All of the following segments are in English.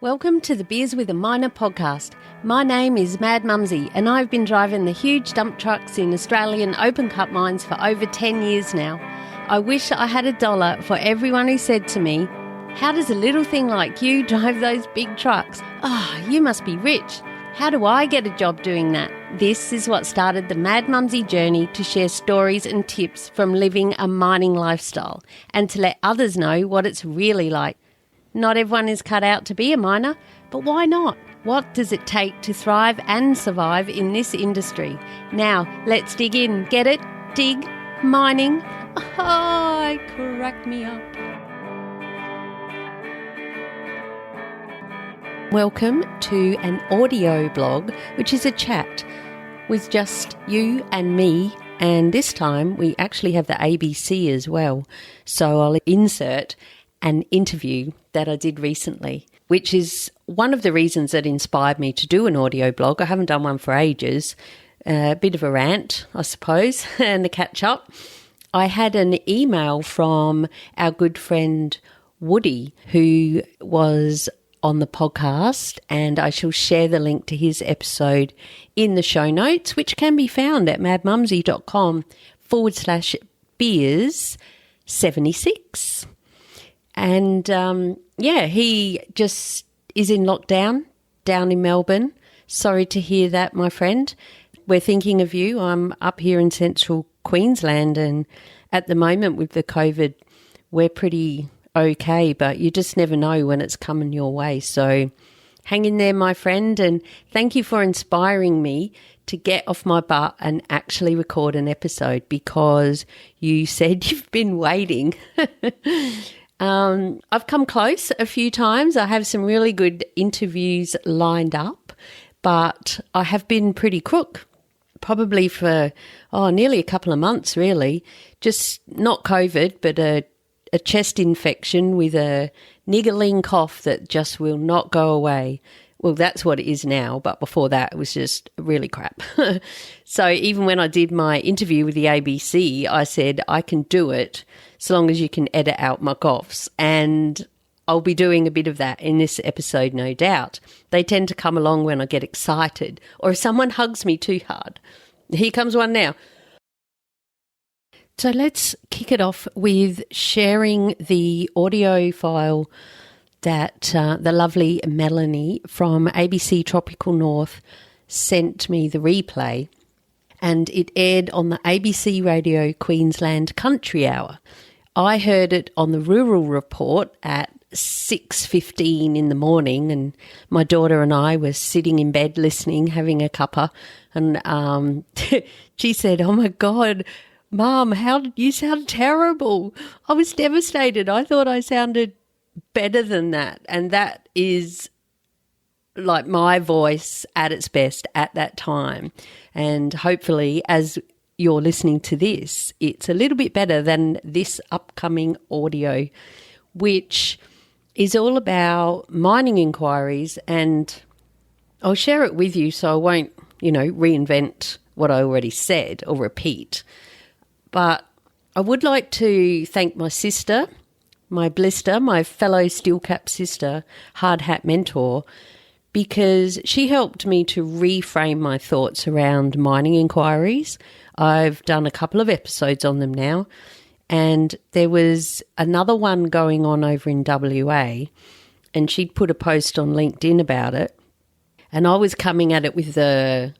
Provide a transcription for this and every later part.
Welcome to the Beers with a Miner podcast. My name is Mad Mumzie and I've been driving the huge dump trucks in Australian open cut mines for over 10 years now. I wish I had $1 for everyone who said to me, "How does a little thing like you drive those big trucks? You must be rich. How do I get a job doing that?" This is what started the Mad Mumzie journey to share stories and tips from living a mining lifestyle and to let others know what it's really like. Not everyone is cut out to be a miner, but why not? What does it take to thrive and survive in this industry? Now, let's dig in. Get it? Dig? Mining? Oh, crack me up. Welcome to an audio blog, which is a chat with just you and me. And this time we actually have the ABC as well. So I'll insert an interview that I did recently, which is one of the reasons that inspired me to do an audio blog. I haven't done one for ages. A bit of a rant, I suppose, and a catch up. I had an email from our good friend Woody, who was on the podcast, and I shall share the link to his episode in the show notes, which can be found at madmumzie.com/beers76. And, he just is in lockdown down in Melbourne. Sorry to hear that, my friend. We're thinking of you. I'm up here in central Queensland, and at the moment with the COVID, we're pretty okay, but you just never know when it's coming your way. So hang in there, my friend, and thank you for inspiring me to get off my butt and actually record an episode, because you said you've been waiting. I've come close a few times. I have some really good interviews lined up, but I have been pretty crook, probably for nearly a couple of months, really. Just not COVID, but a chest infection with a niggling cough that just will not go away. Well, that's what it is now, but before that it was just really crap. So even when I did my interview with the ABC, I said I can do it so long as you can edit out my coughs. And I'll be doing a bit of that in this episode, no doubt. They tend to come along when I get excited or if someone hugs me too hard. Here comes one now. So let's kick it off with sharing the audio file that the lovely Melanie from ABC Tropical North sent me, the replay, and it aired on the ABC Radio Queensland Country Hour. I heard it on the Rural Report at 6:15 in the morning, and my daughter and I were sitting in bed listening, having a cuppa, and she said, "Oh my God, Mum, how did you sound terrible?" I was devastated. I thought I sounded better than that, and that is like my voice at its best at that time. And hopefully as you're listening to this, it's a little bit better than this upcoming audio, which is all about mining inquiries, and I'll share it with you so I won't, reinvent what I already said or repeat. But I would like to thank my sister, my blister, my fellow steel cap sister, hard hat mentor, because she helped me to reframe my thoughts around mining inquiries. I've done a couple of episodes on them now, and there was another one going on over in WA, and she'd put a post on LinkedIn about it, and I was coming at it with the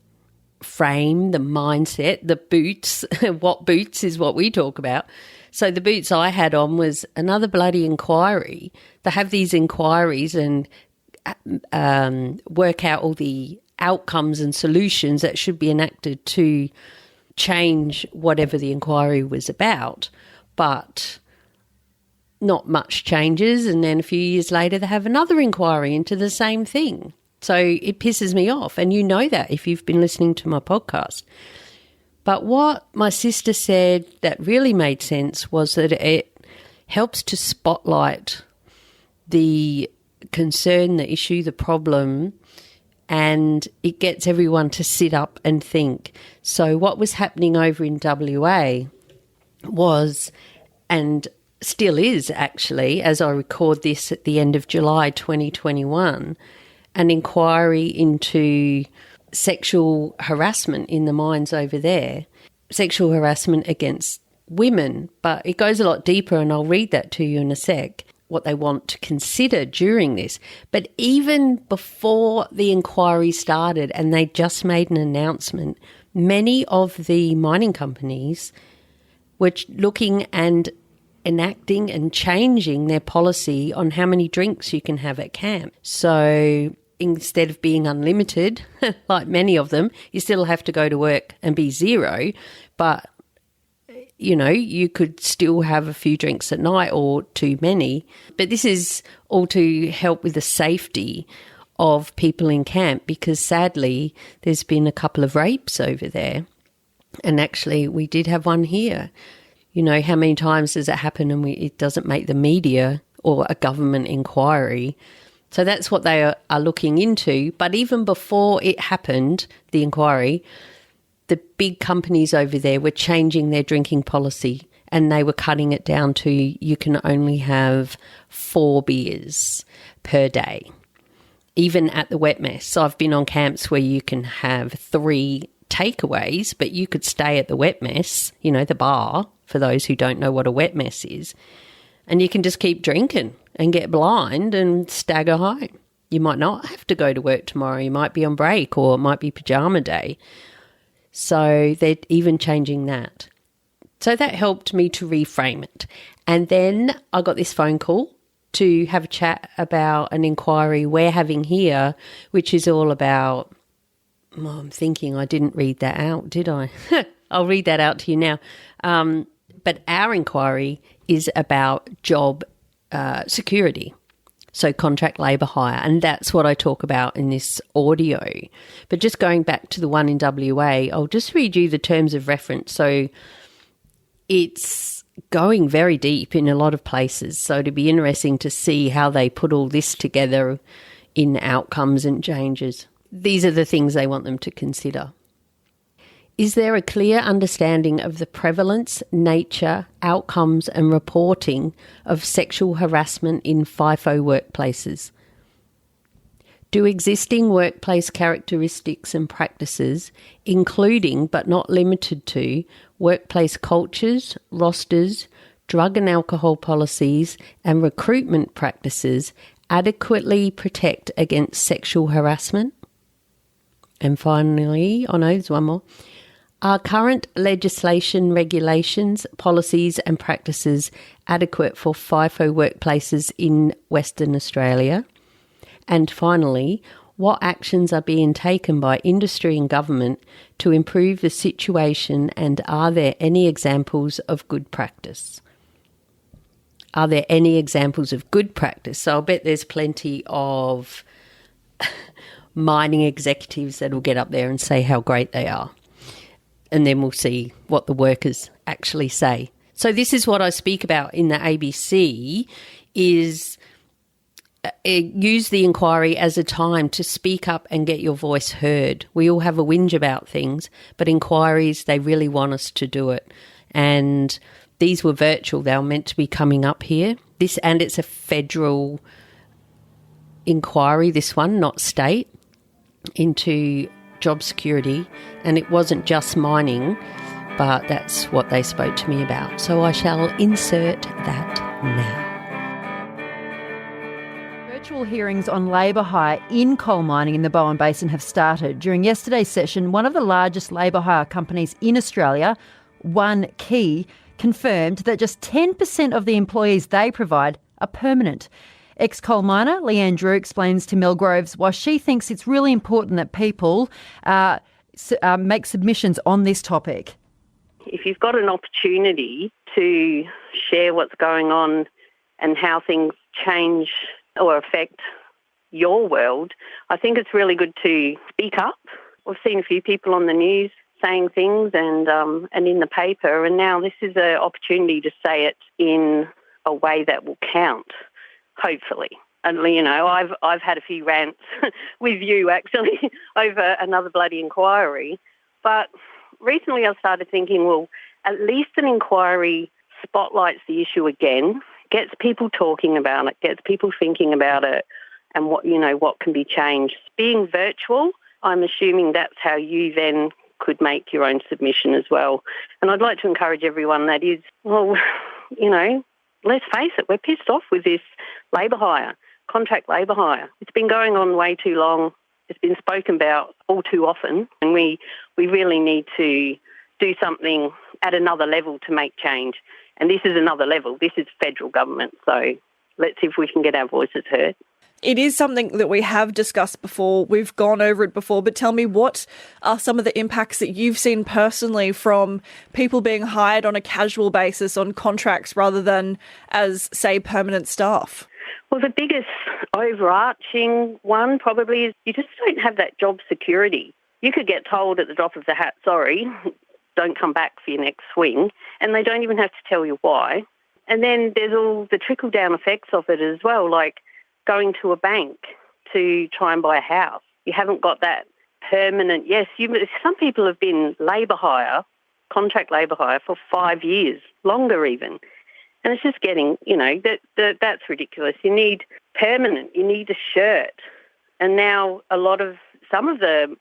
frame, the mindset, the boots. What boots is what we talk about. So the boots I had on was another bloody inquiry. They have these inquiries and work out all the outcomes and solutions that should be enacted to change whatever the inquiry was about. But not much changes, and then a few years later they have another inquiry into the same thing. So it pisses me off, and you know that if you've been listening to my podcast. But what my sister said that really made sense was that it helps to spotlight the concern, the issue, the problem, and it gets everyone to sit up and think. So what was happening over in WA was, and still is actually, as I record this at the end of July 2021, an inquiry into sexual harassment in the mines over there, sexual harassment against women. But it goes a lot deeper, and I'll read that to you in a sec, what they want to consider during this. But even before the inquiry started and they just made an announcement, many of the mining companies were looking and enacting and changing their policy on how many drinks you can have at camp. So instead of being unlimited, like many of them, you still have to go to work and be zero, but you know, you could still have a few drinks at night or too many. But this is all to help with the safety of people in camp, because sadly there's been a couple of rapes over there. And actually we did have one here. You know, how many times does it happen and it doesn't make the media or a government inquiry? So that's what they are looking into. But even before it happened, the inquiry, the big companies over there were changing their drinking policy, and they were cutting it down to you can only have 4 beers per day, even at the wet mess. So I've been on camps where you can have 3 takeaways, but you could stay at the wet mess, you know, the bar, for those who don't know what a wet mess is, and you can just keep drinking and get blind and stagger home. You might not have to go to work tomorrow. You might be on break, or it might be pajama day. So they're even changing that. So that helped me to reframe it. And then I got this phone call to have a chat about an inquiry we're having here, which is all about, I'm thinking I didn't read that out, did I? I'll read that out to you now. But our inquiry is about job security, so contract labour hire, and that's what I talk about in this audio. But just going back to the one in WA, I'll just read you the terms of reference. So it's going very deep in a lot of places, so it'd be interesting to see how they put all this together in outcomes and changes. These are the things they want them to consider. Is there a clear understanding of the prevalence, nature, outcomes and reporting of sexual harassment in FIFO workplaces? Do existing workplace characteristics and practices, including but not limited to workplace cultures, rosters, drug and alcohol policies and recruitment practices, adequately protect against sexual harassment? And finally, there's one more. Are current legislation, regulations, policies and practices adequate for FIFO workplaces in Western Australia? And finally, what actions are being taken by industry and government to improve the situation, and are there any examples of good practice? Are there any examples of good practice? So I'll bet there's plenty of mining executives that will get up there and say how great they are. And then we'll see what the workers actually say. So this is what I speak about in the ABC, is use the inquiry as a time to speak up and get your voice heard. We all have a whinge about things, but inquiries, they really want us to do it. And these were virtual. They were meant to be coming up here. And it's a federal inquiry, this one, not state, into job security, and it wasn't just mining, but that's what they spoke to me about. So I shall insert that now. Virtual hearings on labour hire in coal mining in the Bowen Basin have started. During yesterday's session, one of the largest labour hire companies in Australia, One Key, confirmed that just 10% of the employees they provide are permanent. Ex-coal miner Leanne Drew explains to Mel Groves why she thinks it's really important that people make submissions on this topic. If you've got an opportunity to share what's going on and how things change or affect your world, I think it's really good to speak up. We've seen a few people on the news saying things and in the paper, and now this is an opportunity to say it in a way that will count. Hopefully. And, you know, I've had a few rants with you, actually, over another bloody inquiry. But recently I've started thinking, well, at least an inquiry spotlights the issue again, gets people talking about it, gets people thinking about it, and what can be changed. Being virtual, I'm assuming that's how you then could make your own submission as well. And I'd like to encourage everyone that is, let's face it, we're pissed off with this labour hire, contract labour hire. It's been going on way too long. It's been spoken about all too often, and we really need to do something at another level to make change. And this is another level. This is federal government. So let's see if we can get our voices heard. It is something that we have discussed before. We've gone over it before, but tell me, what are some of the impacts that you've seen personally from people being hired on a casual basis on contracts rather than as, say, permanent staff? Well, the biggest overarching one probably is you just don't have that job security. You could get told at the drop of the hat, sorry, don't come back for your next swing, and they don't even have to tell you why. And then there's all the trickle-down effects of it as well, like going to a bank to try and buy a house. You haven't got that permanent, some people have been labour hire, contract labour hire for 5 years, longer even. And it's just getting, that's ridiculous. You need permanent, you need a shirt. And now some of the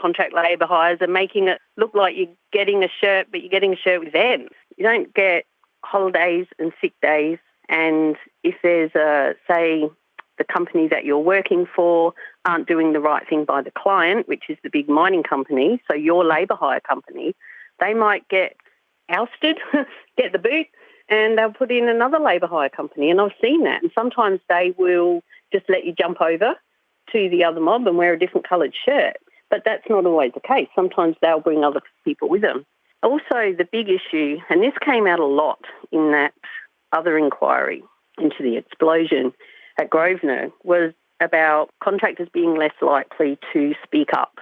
contract labour hires are making it look like you're getting a shirt, but you're getting a shirt with them. You don't get holidays and sick days. And if there's say, the company that you're working for aren't doing the right thing by the client, which is the big mining company, so your labour hire company, they might get ousted, get the boot, and they'll put in another labour hire company. And I've seen that. And sometimes they will just let you jump over to the other mob and wear a different coloured shirt. But that's not always the case. Sometimes they'll bring other people with them. Also, the big issue, and this came out a lot in that other inquiry into the explosion at Grosvenor, was about contractors being less likely to speak up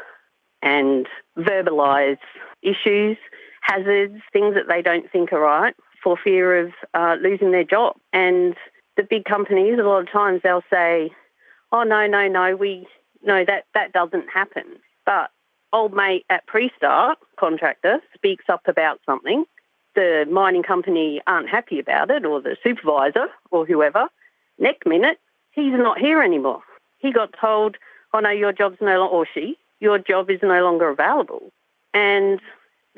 and verbalise issues, hazards, things that they don't think are right for fear of losing their job. And the big companies, a lot of times they'll say, oh, no, that doesn't happen. But old mate at pre-start, contractor, speaks up about something. The mining company aren't happy about it, or the supervisor or whoever. Next minute, he's not here anymore. He got told, oh, no, your job's no longer, or she, your job is no longer available. And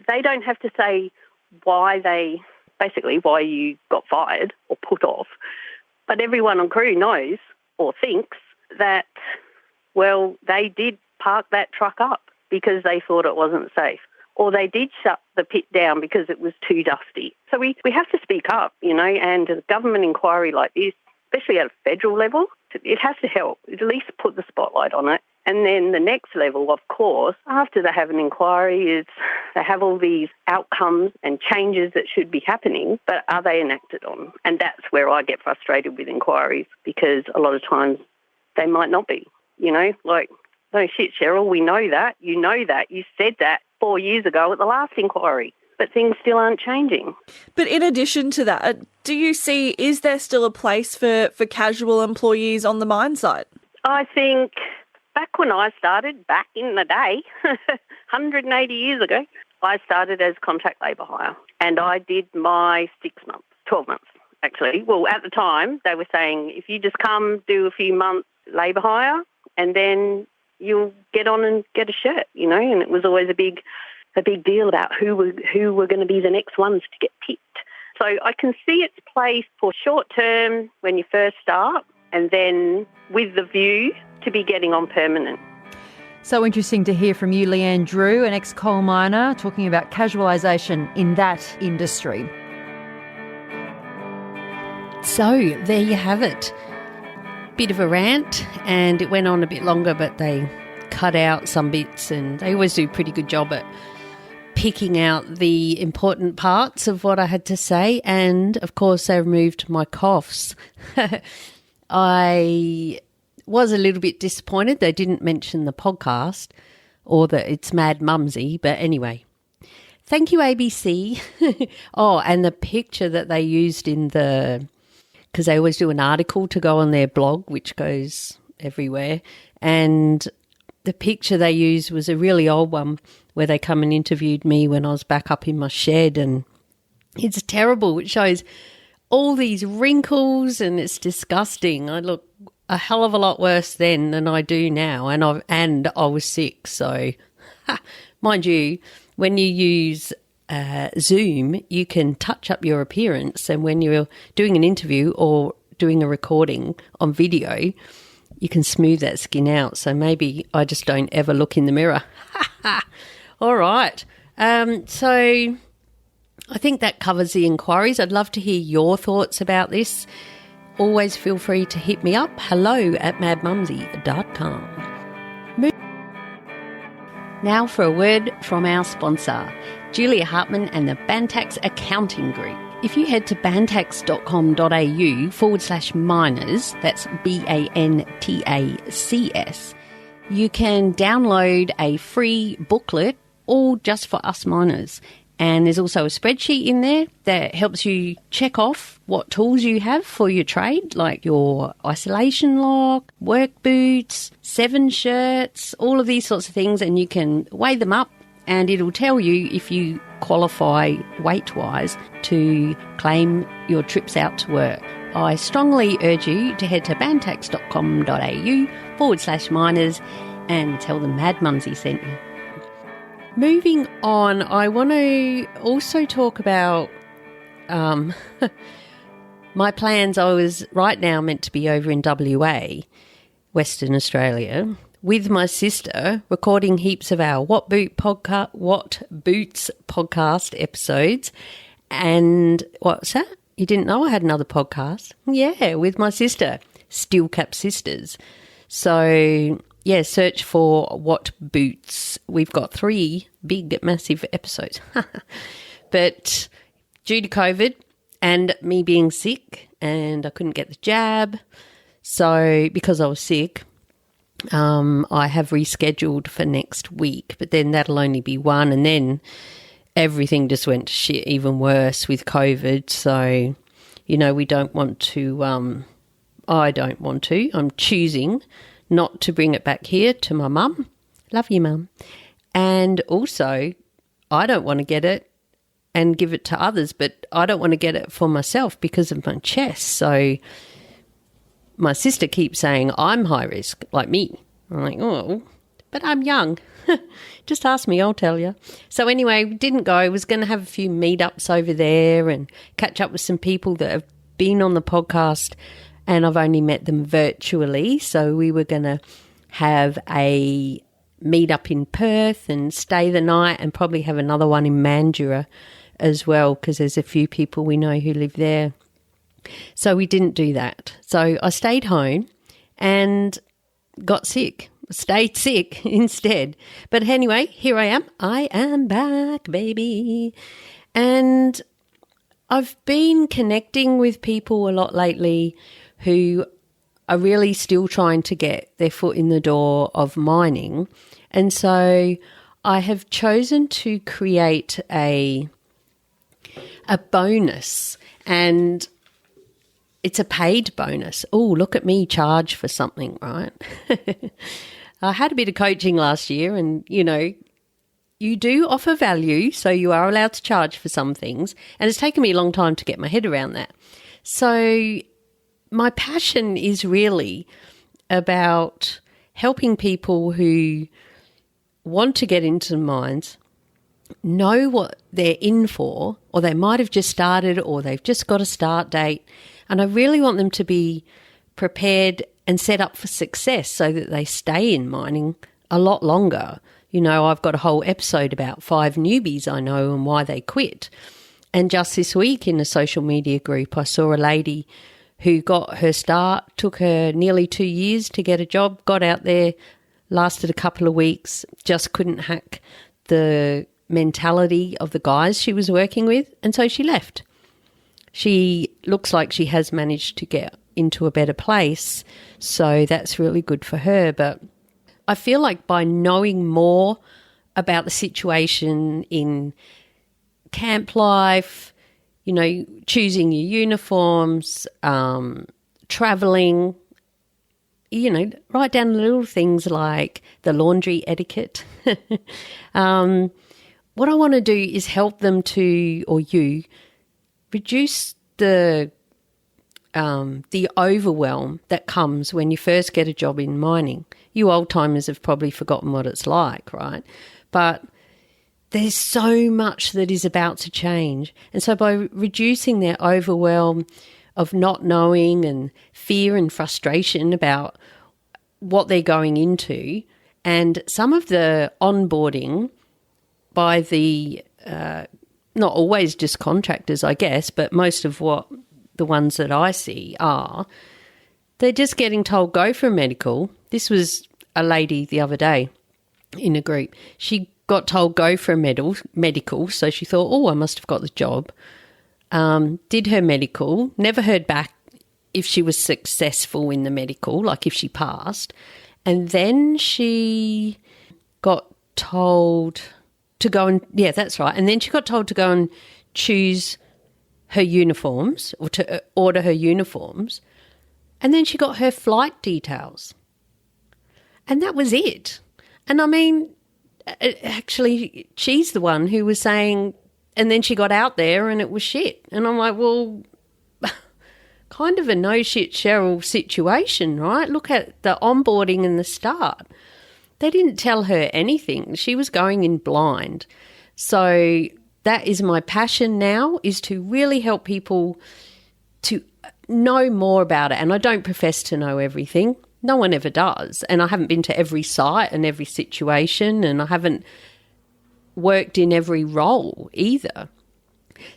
they don't have to say why you got fired or put off. But everyone on crew knows or thinks that, well, they did park that truck up because they thought it wasn't safe. Or they did shut the pit down because it was too dusty. So we have to speak up, and a government inquiry like this, especially at a federal level, it has to help, at least put the spotlight on it. And then the next level, of course, after they have an inquiry, is they have all these outcomes and changes that should be happening, but are they enacted on? And that's where I get frustrated with inquiries, because a lot of times they might not be, like, no shit, Cheryl, we know that, you said that 4 years ago at the last inquiry, but things still aren't changing. But in addition to that, do you see, is there still a place for casual employees on the mine site? I think back when I started, back in the day, 180 years ago, I started as contract labour hire, and I did my 12 months, actually. Well, at the time, they were saying, if you just come, do a few months labour hire, and then you'll get on and get a shirt, and it was always a big deal about who were going to be the next ones to get picked. So I can see its place for short term when you first start, and then with the view to be getting on permanent. So interesting to hear from you, Leanne Drew, an ex-coal miner, talking about casualisation in that industry. So there you have it. Bit of a rant, and it went on a bit longer, but they cut out some bits, and they always do a pretty good job at picking out the important parts of what I had to say. And of course they removed my coughs. I was a little bit disappointed they didn't mention the podcast or that it's Mad Mumzie, but anyway. Thank you, ABC. Oh, and the picture that they used in because they always do an article to go on their blog, which goes everywhere, and the picture they used was a really old one where they come and interviewed me when I was back up in my shed, and It's terrible. It shows all these wrinkles and it's disgusting. I look a hell of a lot worse then than I do now, and I was sick. So, mind you, when you use Zoom, you can touch up your appearance, and when you're doing an interview or doing a recording on video, you can smooth that skin out. So maybe I just don't ever look in the mirror. All right. So I think that covers the inquiries. I'd love to hear your thoughts about this. Always feel free to hit me up. hello@madmumzie.com. Now for a word from our sponsor, Julia Hartman and the Bantax Accounting Group. If you head to bantax.com.au/miners, that's BANTACS, you can download a free booklet all just for us miners. And there's also a spreadsheet in there that helps you check off what tools you have for your trade, like your isolation lock, work boots, 7 shirts, all of these sorts of things, and you can weigh them up and it'll tell you if you qualify weight-wise to claim your trips out to work. I strongly urge you to head to bantax.com.au/miners and tell them Mad Mumzie sent you. Moving on, I want to also talk about my plans. I was right now meant to be over in WA, Western Australia, with my sister, recording heaps of our What Boots podcast episodes. And what's that? You didn't know I had another podcast? Yeah, with my sister, Steel Cap Sisters. So yeah, search for What Boots. We've got 3 big, massive episodes. But due to COVID and me being sick, and I couldn't get the jab, so because I was sick, I have rescheduled for next week. But then that'll only be one, and then everything just went to shit, even worse with COVID. So, you know, we don't want to, I don't want to. I'm choosing not to bring it back here to my mum. Love you, Mum. And also, I don't want to get it and give it to others, but I don't want to get it for myself because of my chest. So my sister keeps saying I'm high risk, like me. I'm like, oh, but I'm young. Just ask me, I'll tell you. So anyway, didn't go. I was going to have a few meetups over there and catch up with some people that have been on the podcast, and I've only met them virtually. So we were going to have a meet up in Perth and stay the night, and probably have another one in Mandurah as well, because there's a few people we know who live there. So we didn't do that. So I stayed home and got sick, stayed sick instead. But anyway, here I am. I am back, baby. And I've been connecting with people a lot lately who are really still trying to get their foot in the door of mining. And so I have chosen to create a bonus, and it's a paid bonus. Oh, look at me charge for something, right? I had a bit of coaching last year, and, you know, you do offer value, so you are allowed to charge for some things. And it's taken me a long time to get my head around that. So my passion is really about helping people who want to get into the mines, know what they're in for, or they might have just started, or they've just got a start date. And I really want them to be prepared and set up for success so that they stay in mining a lot longer. You know, I've got a whole episode about 5 newbies I know and why they quit. And just this week in a social media group, I saw a lady who got her start, took her nearly 2 years to get a job, got out there, lasted a couple of weeks, just couldn't hack the mentality of the guys she was working with, and so she left. She looks like she has managed to get into a better place, so that's really good for her. But I feel like by knowing more about the situation in camp life, you know, choosing your uniforms, travelling, you know, write down little things like the laundry etiquette. What I want to do is help them to, or you, reduce the overwhelm that comes when you first get a job in mining. You old-timers have probably forgotten what it's like, right? But there's so much that is about to change. And so by reducing their overwhelm of not knowing and fear and frustration about what they're going into, and some of the onboarding by the, not always just contractors, I guess, but most of what the ones that I see are, they're just getting told, go for a medical. This was a lady the other day in a group. She got told, go for a medical, so she thought, oh, I must have got the job. Did her medical, never heard back if she was successful in the medical, like if she passed. And then she got told to go and, yeah, that's right. And then she got told to go and choose her uniforms or to order her uniforms. And then she got her flight details. And that was it. And I mean, actually, she's the one who was saying, and then she got out there and it was shit. And I'm like, well, kind of a no shit Cheryl situation, right? Look at the onboarding and the start. They didn't tell her anything. She was going in blind. So that is my passion now, is to really help people to know more about it. And I don't profess to know everything. No one ever does. And I haven't been to every site and every situation, and I haven't worked in every role either.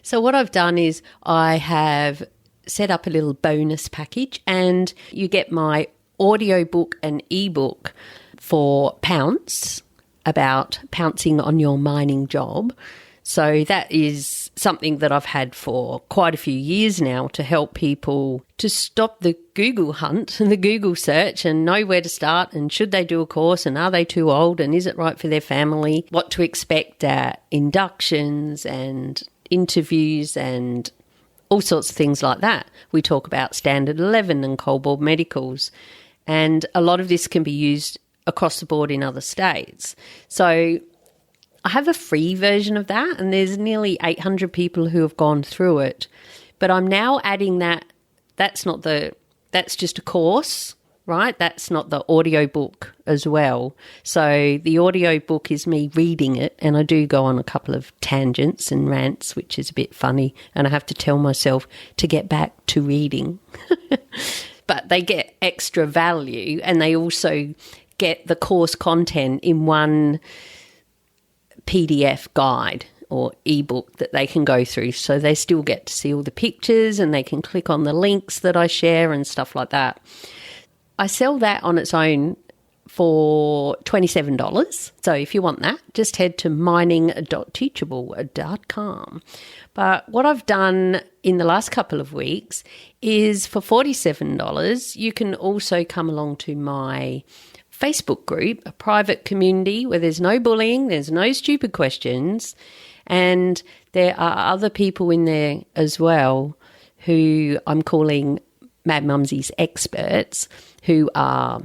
So what I've done is I have set up a little bonus package, and you get my audiobook and ebook for Pounce, about pouncing on your mining job. So that is something that I've had for quite a few years now to help people to stop the Google hunt and the Google search and know where to start, and should they do a course, and are they too old, and is it right for their family, what to expect at inductions and interviews and all sorts of things like that. We talk about Standard 11 and coal board medicals, and a lot of this can be used across the board in other states. So I have a free version of that, and there's nearly 800 people who have gone through it. But I'm now adding that. That's just a course, right? That's not the audiobook as well. So the audiobook is me reading it, and I do go on a couple of tangents and rants, which is a bit funny, and I have to tell myself to get back to reading. But they get extra value, and they also get the course content in one PDF guide or ebook that they can go through. So they still get to see all the pictures, and they can click on the links that I share and stuff like that. I sell that on its own for $27. So if you want that, just head to mining.teachable.com. But what I've done in the last couple of weeks is for $47, you can also come along to my Facebook group, a private community where there's no bullying, there's no stupid questions, and there are other people in there as well who I'm calling Mad Mumzie's experts, who are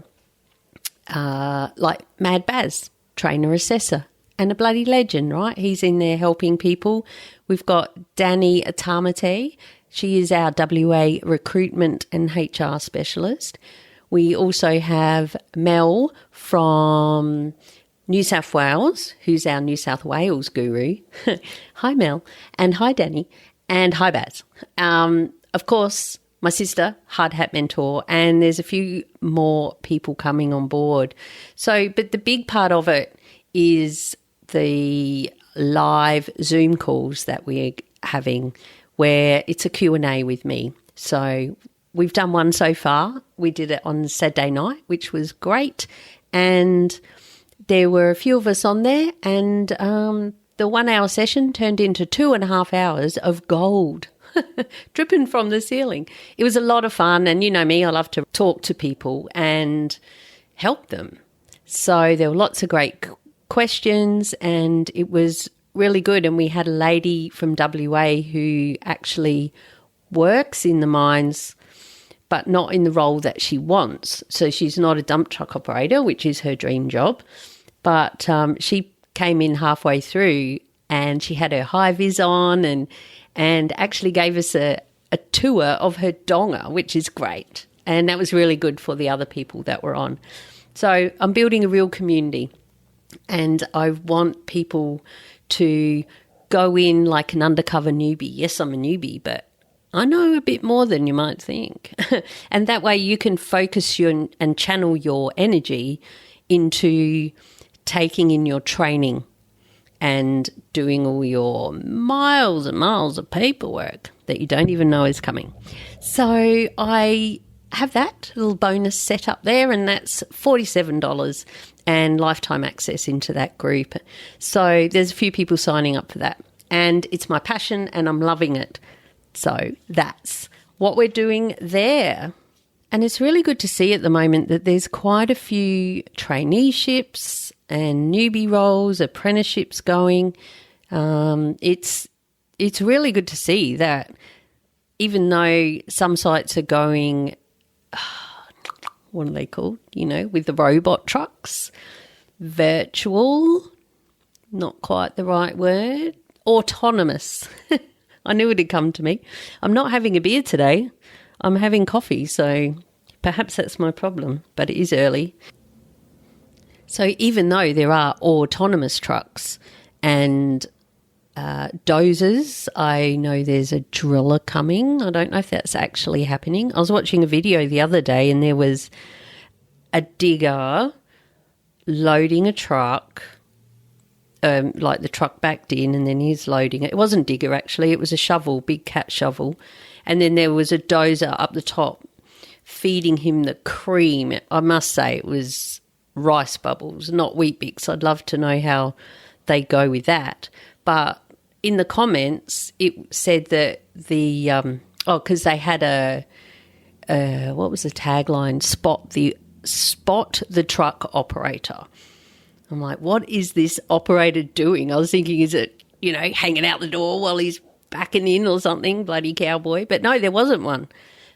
like Mad Baz, trainer assessor, and a bloody legend, right? He's in there helping people. We've got Danny Atamate. She is our WA recruitment and HR specialist. We also have Mel from New South Wales, who's our New South Wales guru. Hi, Mel. And hi, Danny. And hi, Baz. Of course, my sister, Hard Hat Mentor, and there's a few more people coming on board. So, but the big part of it is the live Zoom calls that we're having, where it's a Q&A with me. So we've done one so far. We did it on Saturday night, which was great. And there were a few of us on there, and the 1 hour session turned into 2.5 hours of gold dripping from the ceiling. It was a lot of fun, and you know me, I love to talk to people and help them. So there were lots of great questions, and it was really good. And we had a lady from WA who actually works in the mines, but not in the role that she wants. So she's not a dump truck operator, which is her dream job. But she came in halfway through, and she had her high vis on, and actually gave us a tour of her donga, which is great. And that was really good for the other people that were on. So I'm building a real community, and I want people to go in like an undercover newbie. Yes, I'm a newbie, but I know a bit more than you might think. And that way you can focus and channel your energy into taking in your training and doing all your miles and miles of paperwork that you don't even know is coming. So I have that little bonus set up there, and that's $47 and lifetime access into that group. So there's a few people signing up for that, and it's my passion and I'm loving it. So that's what we're doing there. And it's really good to see at the moment that there's quite a few traineeships and newbie roles, apprenticeships going. It's really good to see that, even though some sites are going, what are they called? With the robot trucks, virtual, not quite the right word, autonomous. I knew it'd come to me. I'm not having a beer today. I'm having coffee, so perhaps that's my problem, but it is early. So even though there are autonomous trucks and dozers, I know there's a driller coming. I don't know if that's actually happening. I was watching a video the other day and there was a digger loading a truck, like the truck backed in and then he's loading it. It wasn't digger actually, it was a shovel, big cat shovel. And then there was a dozer up the top feeding him the cream. I must say it was rice bubbles, not Weet Bix. I'd love to know how they go with that. But in the comments, it said that because they had what was the tagline? Spot the truck operator. I'm like, what is this operator doing? I was thinking, is it, hanging out the door while he's backing in or something, bloody cowboy? But no, there wasn't one.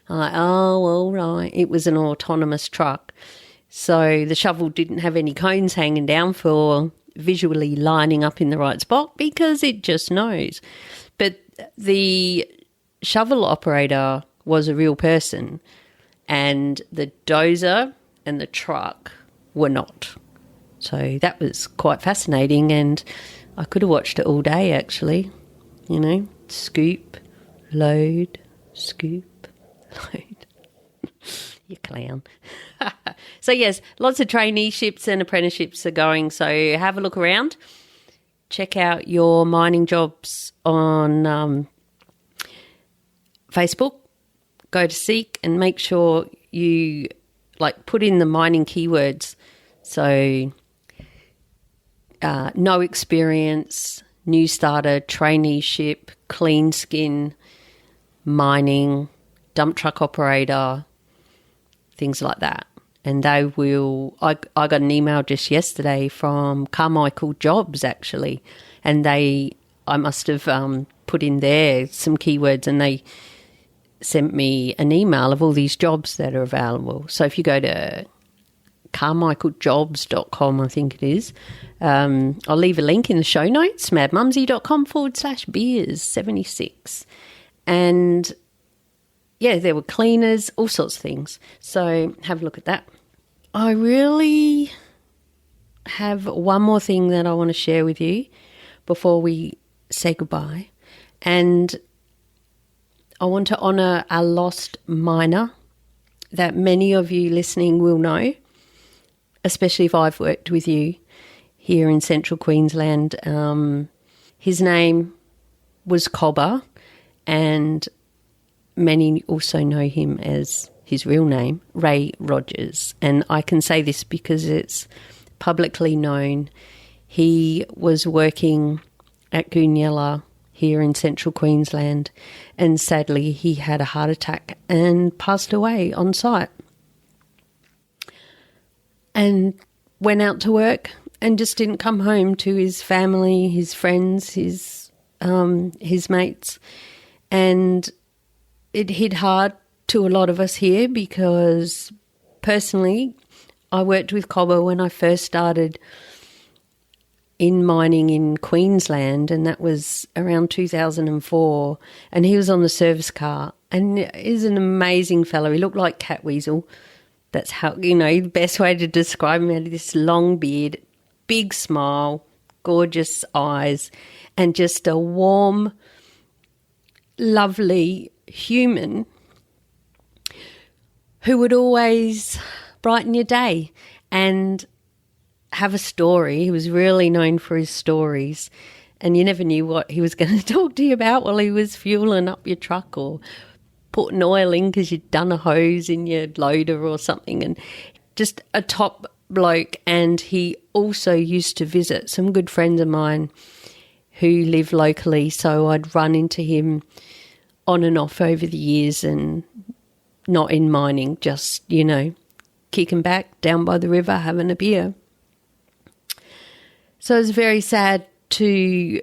I'm like, oh, well, right. It was an autonomous truck. So the shovel didn't have any cones hanging down for visually lining up in the right spot because it just knows. But the shovel operator was a real person and the dozer and the truck were not. So that was quite fascinating, and I could have watched it all day actually. Scoop, load, scoop, load. You clown. So yes, lots of traineeships and apprenticeships are going, so have a look around. Check out your mining jobs on Facebook. Go to Seek and make sure you put in the mining keywords. So no experience, new starter, traineeship, clean skin, mining, dump truck operator, things like that. And they will, I got an email just yesterday from Carmichael Jobs actually, and I must have put in there some keywords and they sent me an email of all these jobs that are available. So if you go to carmichaeljobs.com, I think it is. I'll leave a link in the show notes, madmumzie.com/beers76. And yeah, there were cleaners, all sorts of things. So have a look at that. I really have one more thing that I want to share with you before we say goodbye. And I want to honour a lost miner that many of you listening will know, especially if I've worked with you here in central Queensland. His name was Cobba, and many also know him as his real name, Ray Rogers. And I can say this because it's publicly known. He was working at Goonyella here in central Queensland, and sadly he had a heart attack and passed away on site. And went out to work and just didn't come home to his family, his friends, his mates. And it hit hard to a lot of us here because personally I worked with Cobba when I first started in mining in Queensland, and that was around 2004, and he was on the service car, and he's an amazing fellow. He looked like Catweasel. That's how, the best way to describe him. He had this long beard, big smile, gorgeous eyes, and just a warm, lovely human who would always brighten your day and have a story. He was really known for his stories, and you never knew what he was going to talk to you about while he was fueling up your truck or putting oil in because you'd done a hose in your loader or something. And just a top bloke. And he also used to visit some good friends of mine who live locally, so I'd run into him on and off over the years, and not in mining, just, kicking back down by the river having a beer. So it was very sad to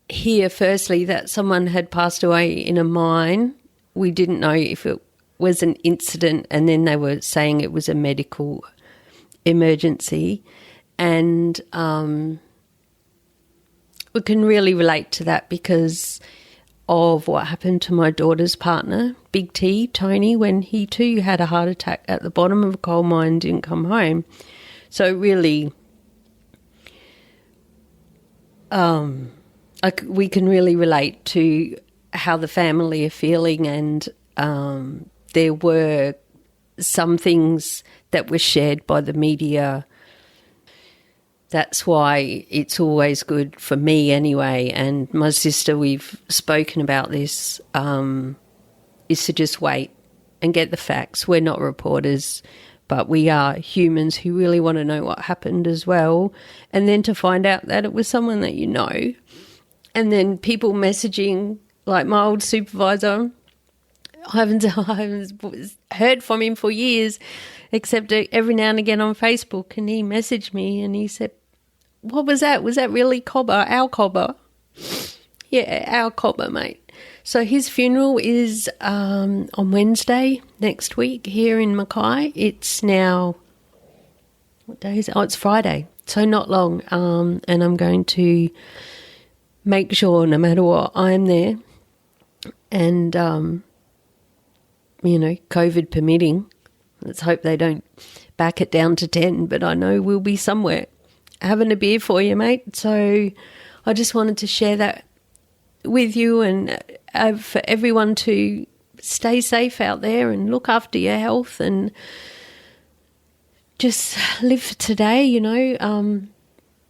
hear firstly that someone had passed away in a mine. We didn't know if it was an incident, and then they were saying it was a medical emergency. And we can really relate to that because of what happened to my daughter's partner, Big T, Tony, when he too had a heart attack at the bottom of a coal mine and didn't come home. So really, we can really relate to how the family are feeling, and there were some things that were shared by the media. That's why it's always good for me anyway, and my sister, we've spoken about this, is to just wait and get the facts. We're not reporters, but we are humans who really want to know what happened as well, and then to find out that it was someone that you know, and then people messaging, like my old supervisor. I haven't heard from him for years, except every now and again on Facebook, and he messaged me and he said, "What was that? Was that really Cobba? Our Cobba?" Yeah, our Cobba, mate. So his funeral is on Wednesday next week here in Mackay. It's now, what day is it? Oh, it's Friday, so not long. And I'm going to make sure, no matter what, I'm there. And, COVID permitting, let's hope they don't back it down to 10, but I know we'll be somewhere having a beer for you, mate. So I just wanted to share that with you, and for everyone to stay safe out there and look after your health and just live for today,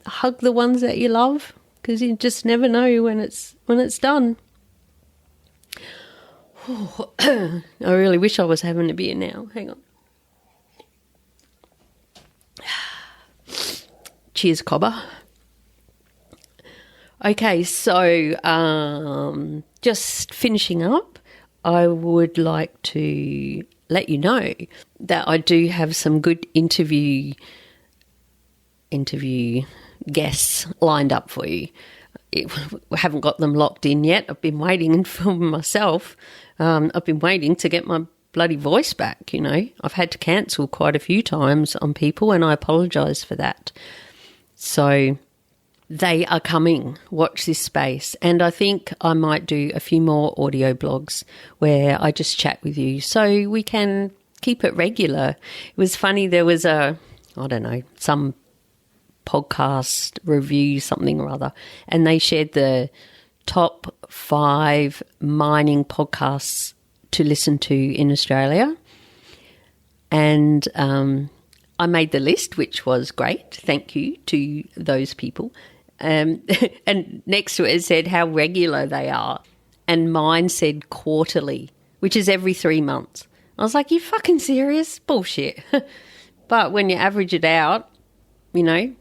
hug the ones that you love, because you just never know when it's done. Oh, I really wish I was having a beer now. Hang on. Cheers, Cobba. Okay, so just finishing up, I would like to let you know that I do have some good interview guests lined up for you. We haven't got them locked in yet. I've been waiting and filming myself. I've been waiting to get my bloody voice back, I've had to cancel quite a few times on people, and I apologise for that. So they are coming. Watch this space. And I think I might do a few more audio blogs where I just chat with you so we can keep it regular. It was funny, there was some podcast review, something or other, and they shared the top 5 mining podcasts to listen to in Australia. And I made the list, which was great. Thank you to those people. And next to it said how regular they are. And mine said quarterly, which is every 3 months. I was like, you fucking serious? Bullshit. But when you average it out,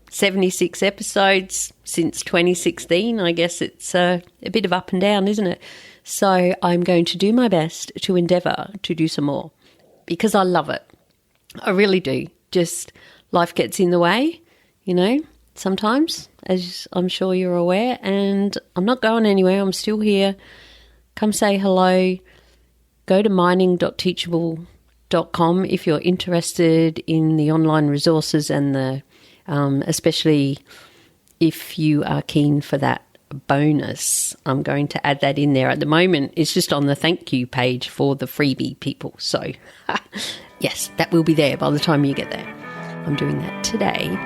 76 episodes since 2016, I guess it's a bit of up and down, isn't it? So I'm going to do my best to endeavour to do some more because I love it. I really do. Just life gets in the way, sometimes, as I'm sure you're aware, and I'm not going anywhere. I'm still here. Come say hello. Go to mining.teachable.com if you're interested in the online resources and the especially if you are keen for that bonus, I'm going to add that in there. At the moment, it's just on the thank you page for the freebie people. So, yes, that will be there by the time you get there. I'm doing that today.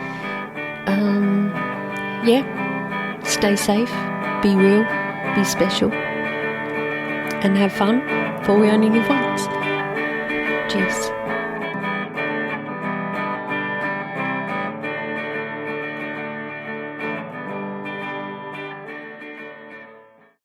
Yeah, stay safe, be real, be special, and have fun, for we only live once. Cheers.